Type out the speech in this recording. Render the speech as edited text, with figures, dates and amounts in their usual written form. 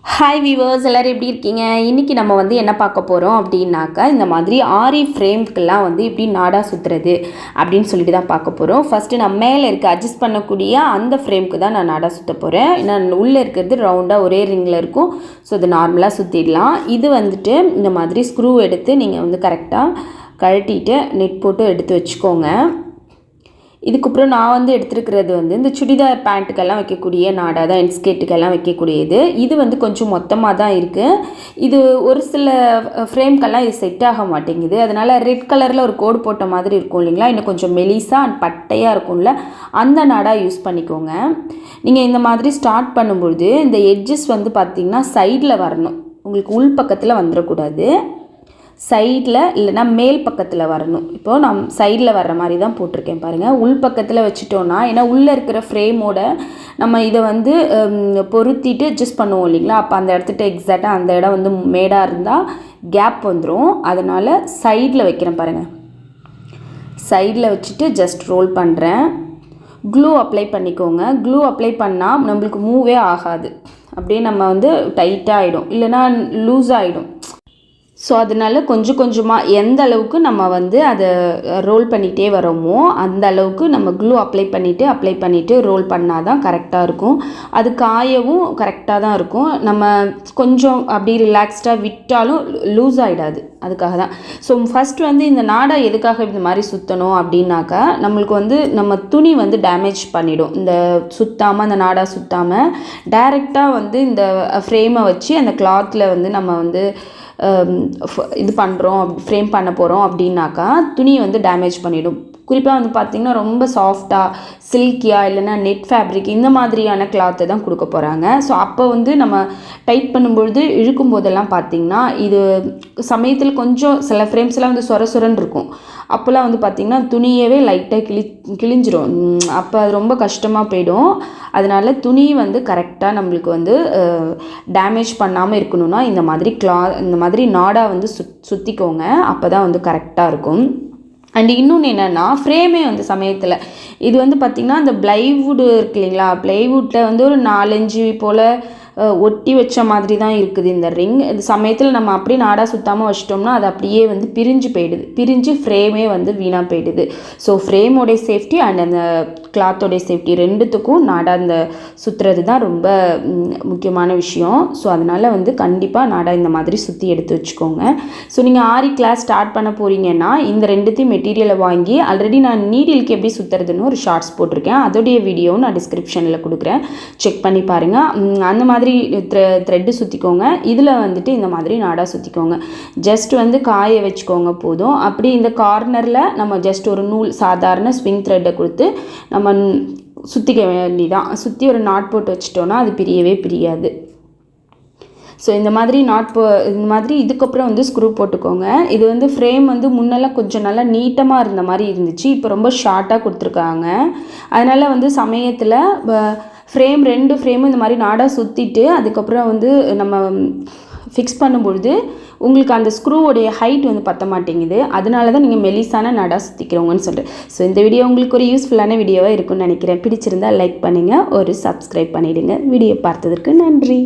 Hi viewers, எல்லோரும் எப்படி இருக்கீங்க? இன்றைக்கி நம்ம வந்து என்ன பார்க்க போகிறோம் அப்படின்னாக்கா, இந்த மாதிரி ஆரி ஃப்ரேம்க்கெல்லாம் வந்து எப்படி நாடா சுற்றுறது அப்படின்னு சொல்லிட்டு தான் பார்க்க போகிறோம். ஃபஸ்ட்டு நான் மேலே இருக்க அட்ஜஸ்ட் பண்ணக்கூடிய அந்த ஃப்ரேம்க்கு தான் நான் நாடா சுற்ற போகிறேன். ஏன்னா உள்ளே இருக்கிறது ரவுண்டாக ஒரே ரிங்கில் இருக்கும். ஸோ அது நார்மலாக சுற்றிடலாம். இது வந்துட்டு இந்த மாதிரி ஸ்க்ரூ எடுத்து நீங்கள் வந்து கரெக்டாக கழட்டிட்டு நெட் போட்டு எடுத்து வச்சுக்கோங்க. இதுக்கப்புறம் நான் வந்து எடுத்துருக்கிறது வந்து இந்த சுடிதார் பேண்ட்டுக்கெல்லாம் வைக்கக்கூடிய நாடா தான், இன்ஸ்கேட்டுக்கெல்லாம் வைக்கக்கூடியது. இது வந்து கொஞ்சம் மொத்தமாக தான் இருக்குது. இது ஒரு சில ஃப்ரேம்க்கெல்லாம் இது செட் ஆக மாட்டேங்குது. அதனால் ரெட் கலரில் ஒரு கோடு போட்ட மாதிரி இருக்கும் இல்லைங்களா, இன்னும் கொஞ்சம் மெலிசாக அண்ட் பட்டையாக இருக்கும்ல, அந்த நாடா யூஸ் பண்ணிக்கோங்க. நீங்கள் இந்த மாதிரி ஸ்டார்ட் பண்ணும்பொழுது இந்த எட்ஜஸ் வந்து பார்த்திங்கன்னா சைடில் வரணும், உங்களுக்கு உள் பக்கத்தில் வந்துடக்கூடாது. சைடில் இல்லைனா மேல் பக்கத்தில் வரணும். இப்போது நான் சைடில் வர்ற மாதிரி தான் போட்டிருக்கேன் பாருங்கள். உள் பக்கத்தில் வச்சுட்டோன்னா, ஏன்னா உள்ளே இருக்கிற ஃப்ரேமோட நம்ம இதை வந்து பொருத்திட்டு அட்ஜஸ்ட் பண்ணுவோம் இல்லைங்களா, அப்போ அந்த இடத்துட்டு எக்ஸாக்டாக அந்த இடம் வந்து மேடாக இருந்தால் கேப் வந்துடும். அதனால் சைடில் வைக்கிறேன் பாருங்கள். சைடில் வச்சுட்டு ஜஸ்ட் ரோல் பண்ணுறேன். க்ளூ அப்ளை பண்ணிக்கோங்க. க்ளூ அப்ளை பண்ணால் நம்மளுக்கு மூவே ஆகாது, அப்படியே நம்ம வந்து டைட்டாக ஆகிடும், இல்லைனா லூஸ் ஆகிடும். ஸோ அதனால் கொஞ்சம் கொஞ்சமாக எந்த அளவுக்கு நம்ம வந்து அதை ரோல் பண்ணிகிட்டே வரோமோ அந்த அளவுக்கு நம்ம க்ளூ அப்ளை பண்ணிவிட்டு ரோல் பண்ணால் தான் கரெக்டாக இருக்கும். அது காயவும் கரெக்டாக தான் இருக்கும். நம்ம கொஞ்சம் அப்படி ரிலாக்ஸ்டாக விட்டாலும் லூஸ் ஆகிடாது, அதுக்காக தான். ஸோ ஃபஸ்ட் வந்து இந்த நாடா எதுக்காக இந்த மாதிரி சுற்றணும் அப்படின்னாக்கா, நம்மளுக்கு வந்து நம்ம துணி வந்து டேமேஜ் பண்ணிடும். இந்த சுற்றாமல், அந்த நாடா சுற்றாமல் டைரெக்டாக வந்து இந்த ஃப்ரேமை வச்சு அந்த கிளாத்தில் வந்து நம்ம வந்து இது பண்ணுறோம், ஃப்ரேம் பண்ண போகிறோம் அப்படின்னாக்கா துணியை வந்து டேமேஜ் பண்ணிடும். குறிப்பாக வந்து பார்த்திங்கன்னா ரொம்ப சாஃப்டாக சில்கியாக இல்லைன்னா நெட் ஃபேப்ரிக் இந்த மாதிரியான கிளாத்தை தான் கொடுக்க போகிறாங்க. ஸோ அப்போ வந்து நம்ம டைட் பண்ணும்பொழுது இழுக்கும் போதெல்லாம் பார்த்திங்கன்னா இது சமயத்தில் கொஞ்சம் சில ஃப்ரேம்ஸ்லாம் வந்து சொரன்னு இருக்கும். அப்போல்லாம் வந்து பார்த்திங்கன்னா துணியவே லைட்டாக கிழிஞ்சிரும். அப்போ அது ரொம்ப கஷ்டமாக போயிடும். அதனால் துணி வந்து கரெக்டாக நம்மளுக்கு வந்து டேமேஜ் பண்ணாமல் இருக்கணும்னா இந்த மாதிரி நாடா வந்து சுற்றிக்கோங்க. அப்போ தான் வந்து கரெக்டாக இருக்கும். அண்ட் இன்னொன்று என்னென்னா, ஃப்ரேமே வந்து சமயத்தில் இது வந்து பார்த்திங்கன்னா இந்த ப்ளைவுட் இருக்கு இல்லைங்களா, ப்ளைவுட்டில் வந்து ஒரு 4-5 போல் ஒட்டி வச்ச மாதிரி தான் இருக்குது இந்த ரிங். இது சமயத்தில் நம்ம அப்படியே நாடா சுற்றாமல் வச்சிட்டோம்னா அது அப்படியே வந்து பிரிஞ்சு ஃப்ரேமே வந்து வீணாக போயிடுது. ஸோ ஃப்ரேமோடைய சேஃப்டி அண்ட் அந்த கிளாத்தோடைய சேஃப்டி ரெண்டுத்துக்கும் நாடா இந்த சுற்றுறது தான் ரொம்ப முக்கியமான விஷயம். ஸோ அதனால் வந்து கண்டிப்பாக நாடா இந்த மாதிரி சுற்றி எடுத்து வச்சுக்கோங்க. ஸோ நீங்கள் ஆரி கிளாஸ் ஸ்டார்ட் பண்ண போகிறீங்கன்னா இந்த ரெண்டுத்தையும் மெட்டீரியலை வாங்கி, ஆல்ரெடி நான் நீடிலுக்கு எப்படி சுற்றுறதுன்னு ஒரு ஷார்ட்ஸ் போட்டிருக்கேன், அதோடைய வீடியோவும் நான் டிஸ்கிரிப்ஷனில் கொடுக்குறேன், செக் பண்ணி பாருங்கள். அந்த மாதிரி த்ரெட்டு சுற்றிக்கோங்க. இதில் வந்துட்டு இந்த மாதிரி நாடா சுற்றிக்கோங்க. ஜஸ்ட் வந்து காய வச்சுக்கோங்க போதும். அப்படி இந்த கார்னரில் நம்ம ஜஸ்ட் ஒரு நூல் சாதாரண ஸ்விங் த்ரெட்டை கொடுத்து நம்ம சுற்றிக்க வேண்டியதான். சுற்றி ஒரு நாட் போட்டு வச்சிட்டோன்னா அது பிரியாது. ஸோ இந்த மாதிரி இதுக்கப்புறம் வந்து ஸ்க்ரூ போட்டுக்கோங்க. இது வந்து ஃப்ரேம் வந்து முன்னெல்லாம் கொஞ்சம் நல்லா நீட்டமாக இருந்த மாதிரி இருந்துச்சு, இப்போ ரொம்ப ஷார்ட்டாக கொடுத்துருக்காங்க. அதனால் வந்து சமயத்தில் ஃப்ரேம் 2 ஃப்ரேமும் இந்த மாதிரி நாடா சுற்றிட்டு அதுக்கப்புறம் வந்து நம்ம ஃபிக்ஸ் பண்ணும்பொழுது உங்களுக்கு அந்த ஸ்க்ரூவோடைய ஹைட் வந்து பற்ற மாட்டேங்குது. அதனால தான் நீங்கள் மெலிசான நாடா சுற்றிக்கிறவங்கன்னு சொல்கிறேன். ஸோ இந்த வீடியோ உங்களுக்கு ஒரு யூஸ்ஃபுல்லான வீடியோவாக இருக்கும்னு நினைக்கிறேன். பிடிச்சிருந்தால் லைக் பண்ணுங்கள், ஒரு சப்ஸ்கிரைப் பண்ணிவிடுங்க. வீடியோ பார்த்ததற்கு நன்றி.